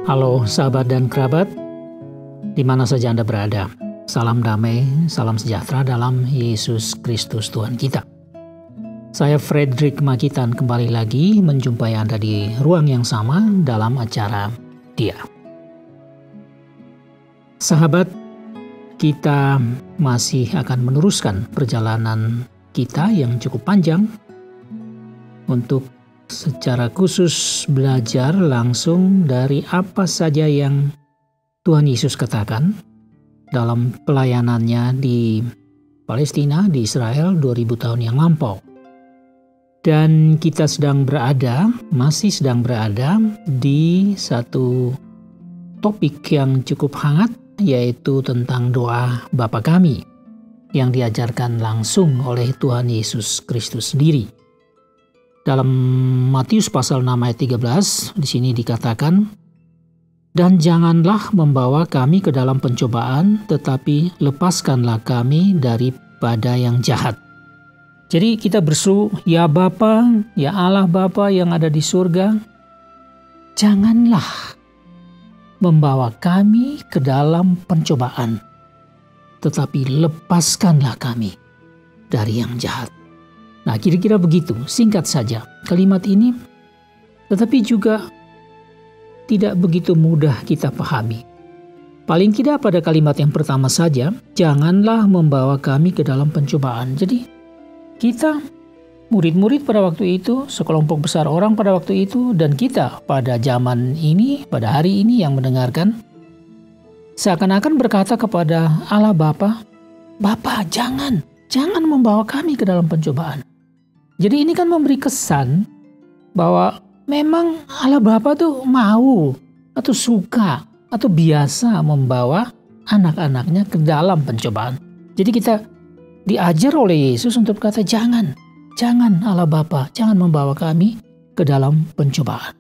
Halo sahabat dan kerabat, di mana saja Anda berada. Salam damai, salam sejahtera dalam Yesus Kristus Tuhan kita. Saya Frederick Makitan kembali lagi menjumpai Anda di ruang yang sama dalam acara Dia. Sahabat, kita masih akan meneruskan perjalanan kita yang cukup panjang untuk secara khusus belajar langsung dari apa saja yang Tuhan Yesus katakan dalam pelayanannya di Palestina, di Israel 2000 tahun yang lampau. Dan kita masih sedang berada di satu topik yang cukup hangat, yaitu tentang doa Bapa Kami yang diajarkan langsung oleh Tuhan Yesus Kristus sendiri. Dalam Matius pasal 6 ayat 13, di sini dikatakan, "Dan janganlah membawa kami ke dalam pencobaan, tetapi lepaskanlah kami daripada yang jahat." Jadi kita berseru, "Ya Bapa, ya Allah Bapa yang ada di surga, janganlah membawa kami ke dalam pencobaan, tetapi lepaskanlah kami dari yang jahat." Nah, kira-kira begitu, singkat saja kalimat ini, tetapi juga tidak begitu mudah kita pahami. Paling tidak pada kalimat yang pertama saja, janganlah membawa kami ke dalam pencobaan. Jadi kita, murid-murid pada waktu itu, sekelompok besar orang pada waktu itu, dan kita pada zaman ini, pada hari ini yang mendengarkan, seakan-akan berkata kepada Allah Bapa, "Bapa, jangan membawa kami ke dalam pencobaan." Jadi ini kan memberi kesan bahwa memang Allah Bapa tuh mau atau suka atau biasa membawa anak-anaknya ke dalam pencobaan. Jadi kita diajar oleh Yesus untuk berkata, jangan Allah Bapa, jangan membawa kami ke dalam pencobaan.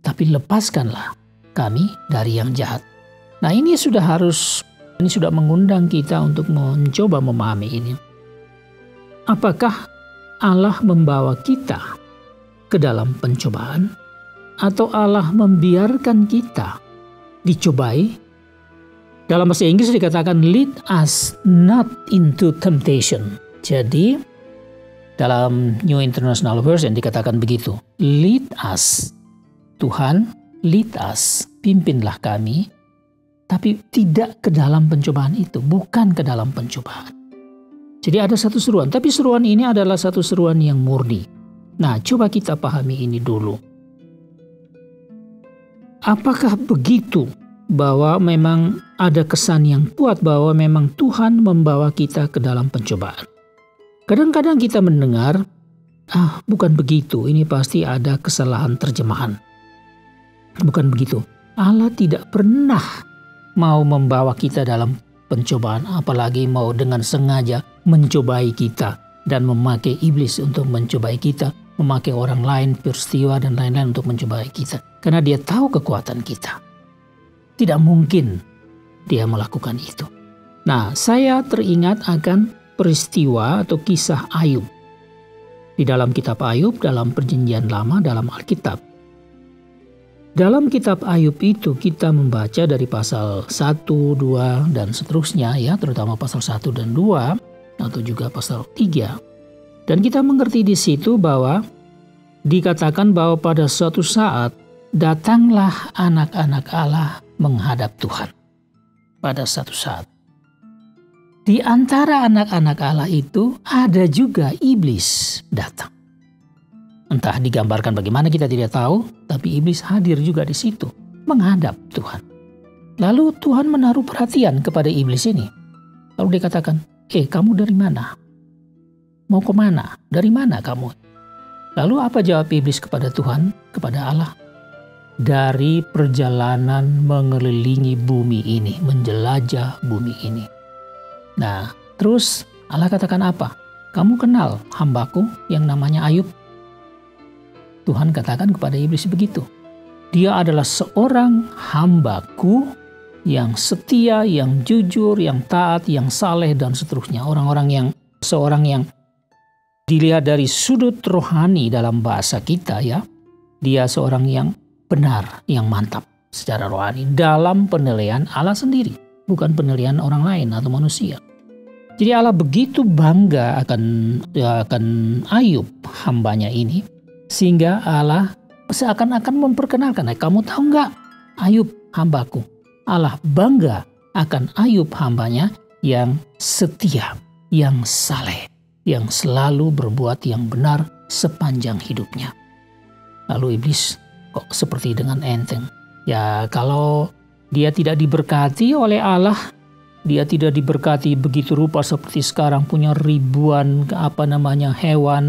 Tapi lepaskanlah kami dari yang jahat. Nah, ini sudah mengundang kita untuk mencoba memahami ini. Apakah Allah membawa kita ke dalam pencobaan, atau Allah membiarkan kita dicobai? Dalam bahasa Inggris dikatakan lead us not into temptation. Jadi dalam New International Version dikatakan begitu. Lead us. Tuhan, lead us. Pimpinlah kami. Tapi tidak ke dalam pencobaan itu. Bukan ke dalam pencobaan. Jadi ada satu seruan, tapi seruan ini adalah satu seruan yang murni. Nah, coba kita pahami ini dulu. Apakah begitu bahwa memang ada kesan yang kuat bahwa memang Tuhan membawa kita ke dalam pencobaan? Kadang-kadang kita mendengar, bukan begitu, ini pasti ada kesalahan terjemahan. Bukan begitu. Allah tidak pernah mau membawa kita dalam pencobaan, apalagi mau dengan sengaja mencobai kita dan memakai iblis untuk mencobai kita, memakai orang lain, peristiwa dan lain-lain untuk mencobai kita. Karena dia tahu kekuatan kita. Tidak mungkin dia melakukan itu. Nah, saya teringat akan peristiwa atau kisah Ayub. Di dalam kitab Ayub, dalam perjanjian lama, dalam Alkitab. Dalam kitab Ayub itu kita membaca dari pasal 1, 2, dan seterusnya ya, terutama pasal 1 dan 2 atau juga pasal 3. Dan kita mengerti di situ bahwa dikatakan bahwa pada suatu saat datanglah anak-anak Allah menghadap Tuhan. Pada suatu saat. Di antara anak-anak Allah itu ada juga iblis datang. Entah digambarkan bagaimana kita tidak tahu, tapi iblis hadir juga di situ, menghadap Tuhan. Lalu Tuhan menaruh perhatian kepada iblis ini. Lalu dia katakan, kamu dari mana? Mau kemana? Dari mana kamu? Lalu apa jawab iblis kepada Tuhan, kepada Allah? Dari perjalanan mengelilingi bumi ini, menjelajah bumi ini. Nah, terus Allah katakan apa? Kamu kenal hambaku yang namanya Ayub? Tuhan katakan kepada iblis begitu. Dia adalah seorang hambaku yang setia, yang jujur, yang taat, yang saleh, dan seterusnya. Seorang yang dilihat dari sudut rohani dalam bahasa kita ya, dia seorang yang benar, yang mantap. secara rohani dalam penilaian Allah sendiri, bukan penilaian orang lain atau manusia. Jadi Allah begitu bangga akan Ayub, hambanya ini, sehingga Allah seakan-akan memperkenalkan, kamu tahu nggak, Ayub hambaku. Allah bangga akan Ayub hambanya yang setia, yang saleh, yang selalu berbuat yang benar sepanjang hidupnya. Lalu iblis kok seperti dengan enteng. Ya kalau dia tidak diberkati oleh Allah, dia tidak diberkati begitu rupa seperti sekarang, punya ribuan hewan,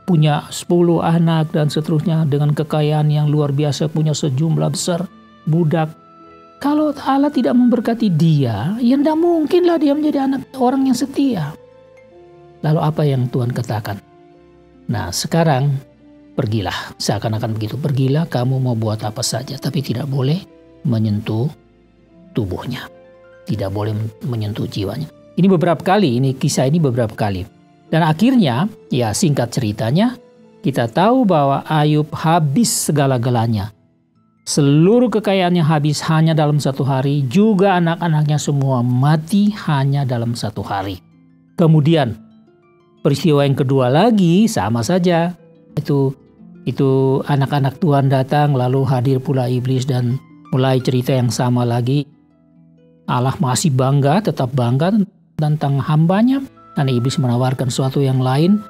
punya 10 anak dan seterusnya, dengan kekayaan yang luar biasa, punya sejumlah besar budak. Kalau Allah tidak memberkati dia, ya tidak mungkinlah dia menjadi anak orang yang setia. Lalu apa yang Tuhan katakan? Nah sekarang pergilah, seakan-akan begitu, pergilah kamu mau buat apa saja, tapi tidak boleh menyentuh tubuhnya. Tidak boleh menyentuh jiwanya. Kisah ini beberapa kali. Dan akhirnya, ya singkat ceritanya, kita tahu bahwa Ayub habis segala-galanya. Seluruh kekayaannya habis hanya dalam 1 hari, juga anak-anaknya semua mati hanya dalam 1 hari. Kemudian, peristiwa yang kedua lagi sama saja. Itu anak-anak Tuhan datang, lalu hadir pula iblis dan mulai cerita yang sama lagi. Allah masih tetap bangga tentang hambanya, dan iblis menawarkan sesuatu yang lain.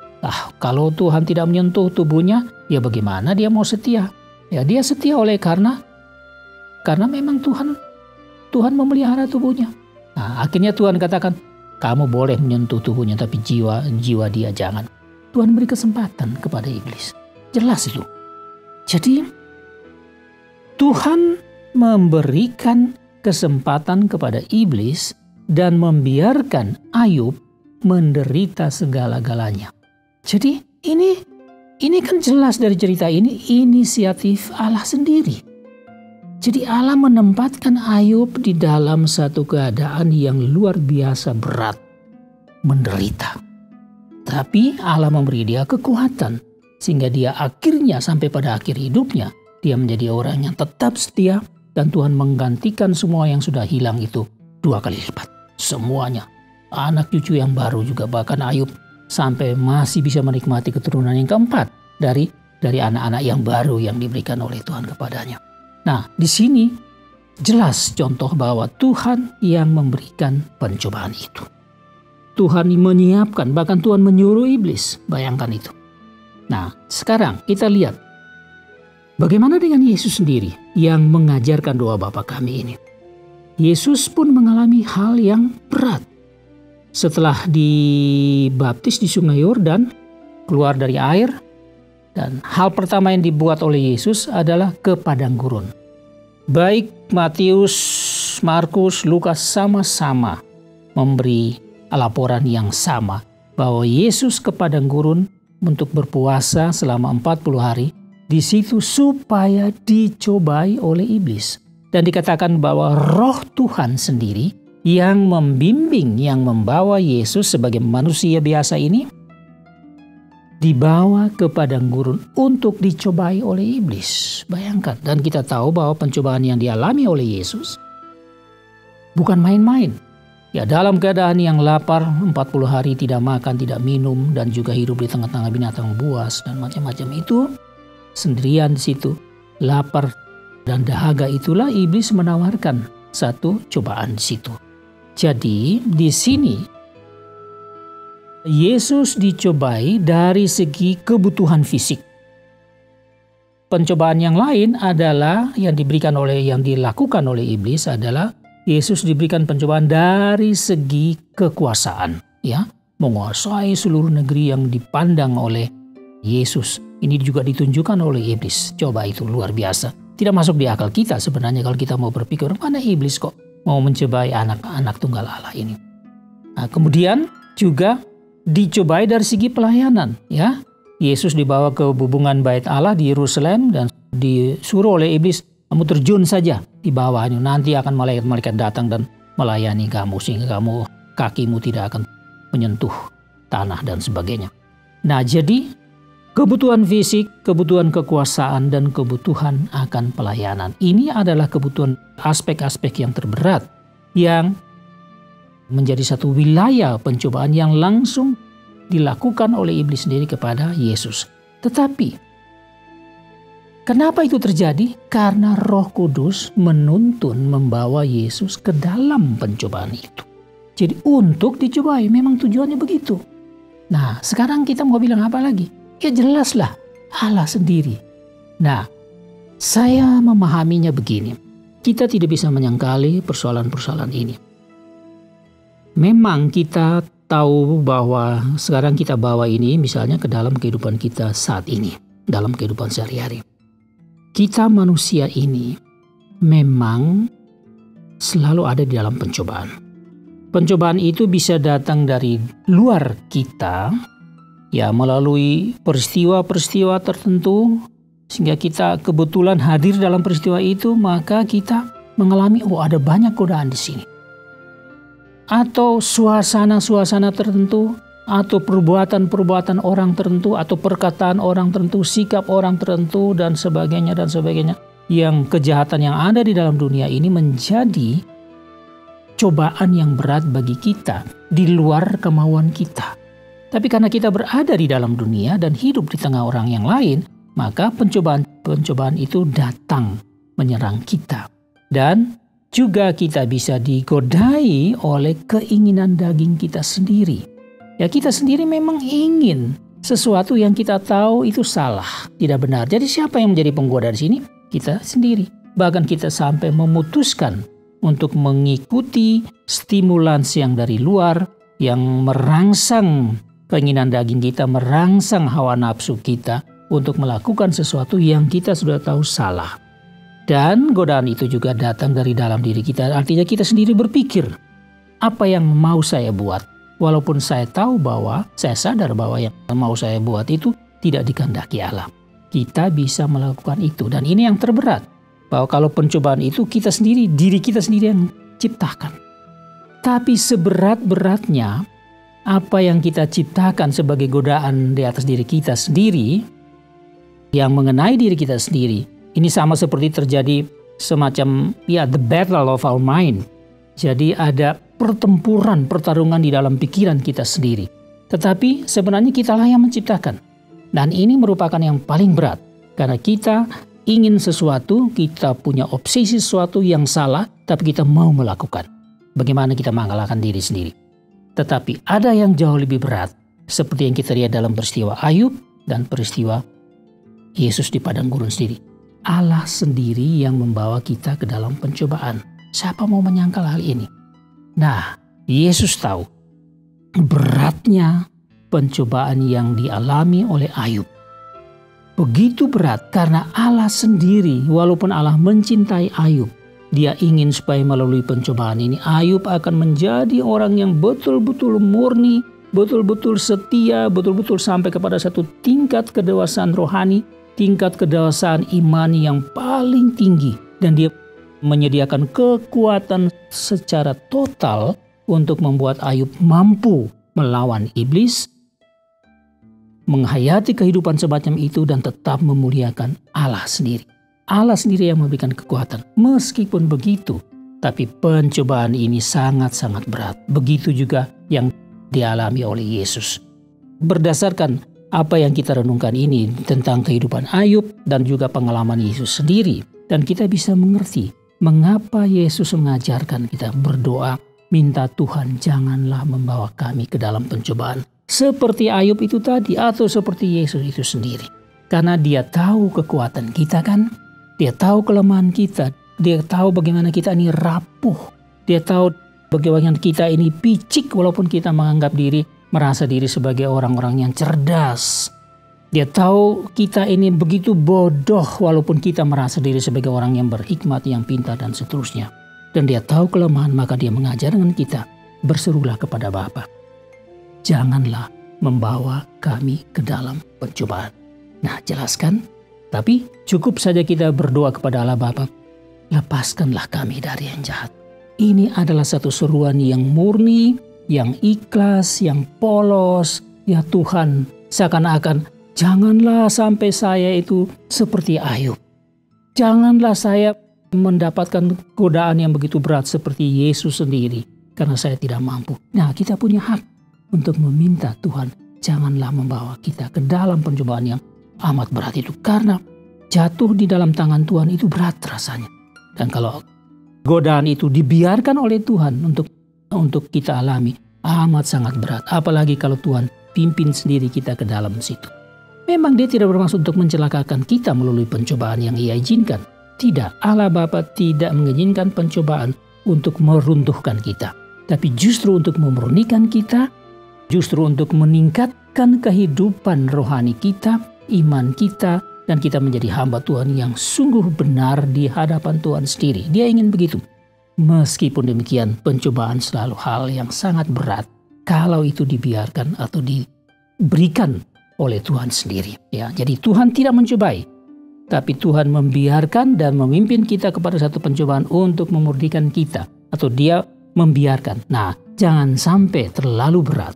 Kalau Tuhan tidak menyentuh tubuhnya, ya bagaimana dia mau setia? Ya dia setia karena memang Tuhan memelihara tubuhnya. Nah, akhirnya Tuhan katakan, kamu boleh menyentuh tubuhnya, tapi jiwa dia jangan. Tuhan beri kesempatan kepada iblis. Jelas itu. Jadi Tuhan memberikan kesempatan kepada iblis dan membiarkan Ayub menderita segala-galanya. Jadi ini kan jelas dari cerita ini inisiatif Allah sendiri. Jadi Allah menempatkan Ayub di dalam satu keadaan yang luar biasa berat, menderita. Tapi Allah memberi dia kekuatan sehingga dia akhirnya sampai pada akhir hidupnya dia menjadi orang yang tetap setia, dan Tuhan menggantikan semua yang sudah hilang itu 2 kali lipat. Semuanya. Anak cucu yang baru juga, bahkan Ayub sampai masih bisa menikmati keturunan yang keempat dari anak-anak yang baru yang diberikan oleh Tuhan kepadanya. Nah, di sini jelas contoh bahwa Tuhan yang memberikan pencobaan itu. Tuhan menyiapkan, bahkan Tuhan menyuruh iblis. Bayangkan itu. Nah, sekarang kita lihat bagaimana dengan Yesus sendiri yang mengajarkan doa Bapa kami ini. Yesus pun mengalami hal yang berat. Setelah dibaptis di Sungai Yordan, keluar dari air, dan hal pertama yang dibuat oleh Yesus adalah ke padang gurun. Baik Matius, Markus, Lukas sama-sama memberi laporan yang sama bahwa Yesus ke padang gurun untuk berpuasa selama 40 hari di situ supaya dicobai oleh iblis. Dan dikatakan bahwa Roh Tuhan sendiri yang membimbing, yang membawa Yesus sebagai manusia biasa ini dibawa ke padang gurun untuk dicobai oleh iblis. Bayangkan, dan kita tahu bahwa pencobaan yang dialami oleh Yesus bukan main-main. Ya, dalam keadaan yang lapar, 40 hari tidak makan, tidak minum, dan juga hidup di tengah-tengah binatang buas dan macam-macam itu, sendirian di situ, lapar dan dahaga, itulah iblis menawarkan satu cobaan di situ. Jadi di sini Yesus dicobai dari segi kebutuhan fisik. Pencobaan yang lain adalah yang dilakukan oleh iblis adalah Yesus diberikan pencobaan dari segi kekuasaan, ya, menguasai seluruh negeri yang dipandang oleh Yesus. Ini juga ditunjukkan oleh iblis. Coba, itu luar biasa. Tidak masuk di akal kita sebenarnya kalau kita mau berpikir, mana iblis kok mau mencobai anak-anak tunggal Allah ini. Nah, kemudian juga dicobai dari segi pelayanan, ya. Yesus dibawa ke bubungan bait Allah di Yerusalem dan disuruh oleh iblis, kamu terjun saja di bawah ini, nanti akan malaikat-malaikat datang dan melayani kamu sehingga kakimu tidak akan menyentuh tanah dan sebagainya. Nah, jadi kebutuhan fisik, kebutuhan kekuasaan, dan kebutuhan akan pelayanan. Ini adalah kebutuhan aspek-aspek yang terberat yang menjadi satu wilayah pencobaan yang langsung dilakukan oleh iblis sendiri kepada Yesus. Tetapi kenapa itu terjadi? Karena Roh Kudus menuntun membawa Yesus ke dalam pencobaan itu. Jadi untuk dicobai, memang tujuannya begitu. Nah, sekarang kita mau bilang apa lagi? Ya jelaslah, Allah sendiri. Nah, saya memahaminya begini. Kita tidak bisa menyangkali persoalan-persoalan ini. Memang kita tahu bahwa sekarang kita bawa ini misalnya ke dalam kehidupan kita saat ini, dalam kehidupan sehari-hari. Kita manusia ini memang selalu ada di dalam pencobaan. Pencobaan itu bisa datang dari luar kita, ya melalui peristiwa-peristiwa tertentu, sehingga kita kebetulan hadir dalam peristiwa itu, maka kita mengalami, ada banyak godaan di sini. Atau suasana-suasana tertentu, atau perbuatan-perbuatan orang tertentu, atau perkataan orang tertentu, sikap orang tertentu, dan sebagainya, yang kejahatan yang ada di dalam dunia ini menjadi cobaan yang berat bagi kita di luar kemauan kita. Tapi karena kita berada di dalam dunia dan hidup di tengah orang yang lain, maka pencobaan itu datang menyerang kita. Dan juga kita bisa digodai oleh keinginan daging kita sendiri. Ya, kita sendiri memang ingin sesuatu yang kita tahu itu salah, tidak benar. Jadi siapa yang menjadi penggoda di sini? Kita sendiri. Bahkan kita sampai memutuskan untuk mengikuti stimulans yang dari luar, yang merangsang keinginan daging kita, merangsang hawa nafsu kita untuk melakukan sesuatu yang kita sudah tahu salah. Dan godaan itu juga datang dari dalam diri kita. Artinya kita sendiri berpikir, apa yang mau saya buat? Walaupun saya sadar bahwa yang mau saya buat itu tidak dikehendaki Allah. Kita bisa melakukan itu, dan ini yang terberat. Bahwa kalau pencobaan itu diri kita sendiri yang ciptakan. Tapi seberat-beratnya apa yang kita ciptakan sebagai godaan di atas diri kita sendiri, yang mengenai diri kita sendiri, ini sama seperti terjadi semacam the battle of our mind. Jadi ada pertarungan di dalam pikiran kita sendiri. Tetapi sebenarnya kitalah yang menciptakan. Dan ini merupakan yang paling berat. Karena kita ingin sesuatu, kita punya obsesi sesuatu yang salah, tapi kita mau melakukan. Bagaimana kita mengalahkan diri sendiri. Tetapi ada yang jauh lebih berat, seperti yang kita lihat dalam peristiwa Ayub dan peristiwa Yesus di padang gurun sendiri. Allah sendiri yang membawa kita ke dalam pencobaan. Siapa mau menyangkal hal ini? Nah, Yesus tahu beratnya pencobaan yang dialami oleh Ayub. Begitu berat karena Allah sendiri, walaupun Allah mencintai Ayub, Dia ingin supaya melalui pencobaan ini Ayub akan menjadi orang yang betul-betul murni, betul-betul setia, betul-betul sampai kepada satu tingkat kedewasaan rohani, tingkat kedewasaan imani yang paling tinggi. Dan Dia menyediakan kekuatan secara total untuk membuat Ayub mampu melawan iblis, menghayati kehidupan semacam itu dan tetap memuliakan Allah sendiri. Allah sendiri yang memberikan kekuatan. Meskipun begitu, tapi pencobaan ini sangat-sangat berat. Begitu juga yang dialami oleh Yesus. Berdasarkan apa yang kita renungkan ini tentang kehidupan Ayub dan juga pengalaman Yesus sendiri. Dan kita bisa mengerti mengapa Yesus mengajarkan kita berdoa, minta Tuhan janganlah membawa kami ke dalam pencobaan. Seperti Ayub itu tadi atau seperti Yesus itu sendiri. Karena Dia tahu kekuatan kita kan. Dia tahu kelemahan kita. Dia tahu bagaimana kita ini rapuh. Dia tahu bagaimana kita ini picik walaupun kita merasa diri sebagai orang-orang yang cerdas. Dia tahu kita ini begitu bodoh walaupun kita merasa diri sebagai orang yang berhikmat, yang pintar dan seterusnya. Dan Dia tahu kelemahan, maka Dia mengajar dengan kita. Berserulah kepada Bapa. Janganlah membawa kami ke dalam pencobaan. Nah, jelaskan. Tapi cukup saja kita berdoa kepada Allah Bapa. Lepaskanlah kami dari yang jahat. Ini adalah satu seruan yang murni, yang ikhlas, yang polos. Ya Tuhan, seakan-akan Janganlah sampai saya itu seperti Ayub. Janganlah saya mendapatkan godaan yang begitu berat seperti Yesus sendiri, karena saya tidak mampu. Nah, kita punya hak untuk meminta Tuhan, janganlah membawa kita ke dalam pencobaan yang amat berat itu. Karena jatuh di dalam tangan Tuhan itu berat rasanya. Dan kalau godaan itu dibiarkan oleh Tuhan untuk kita alami, amat sangat berat. Apalagi kalau Tuhan pimpin sendiri kita ke dalam situ. Memang dia tidak bermaksud untuk mencelakakan kita melalui pencobaan yang Ia izinkan. Tidak, Allah Bapa tidak mengizinkan pencobaan untuk meruntuhkan kita. Tapi justru untuk memurnikan kita, justru untuk meningkatkan kehidupan rohani kita, iman kita, dan kita menjadi hamba Tuhan yang sungguh benar di hadapan Tuhan sendiri. Dia ingin begitu. Meskipun demikian, pencobaan selalu hal yang sangat berat kalau itu dibiarkan atau diberikan oleh Tuhan sendiri. Ya, jadi Tuhan tidak mencobai, tapi Tuhan membiarkan dan memimpin kita kepada satu pencobaan untuk memurnikan kita, atau Dia membiarkan. Nah, jangan sampai terlalu berat.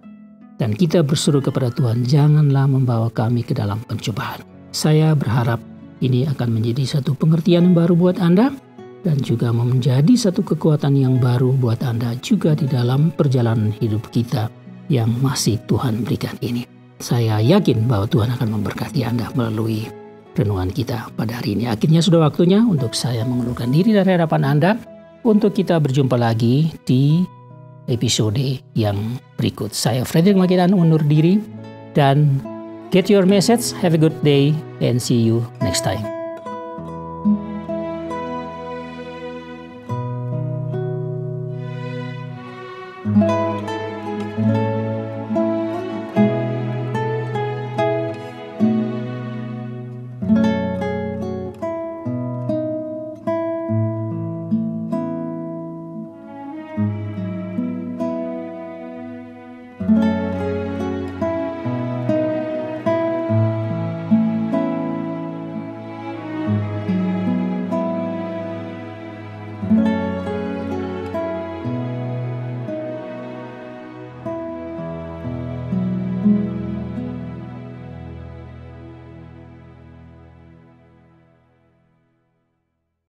Dan kita berseru kepada Tuhan, janganlah membawa kami ke dalam pencobaan. Saya berharap ini akan menjadi satu pengertian yang baru buat Anda, dan juga menjadi satu kekuatan yang baru buat Anda juga di dalam perjalanan hidup kita yang masih Tuhan berikan ini. Saya yakin bahwa Tuhan akan memberkati Anda melalui renungan kita pada hari ini. Akhirnya sudah waktunya untuk saya mengundurkan diri dari hadapan Anda, untuk kita berjumpa lagi di episode yang berikut. Saya Frederick Makidan undur diri, dan get your message. Have a good day and see you next time.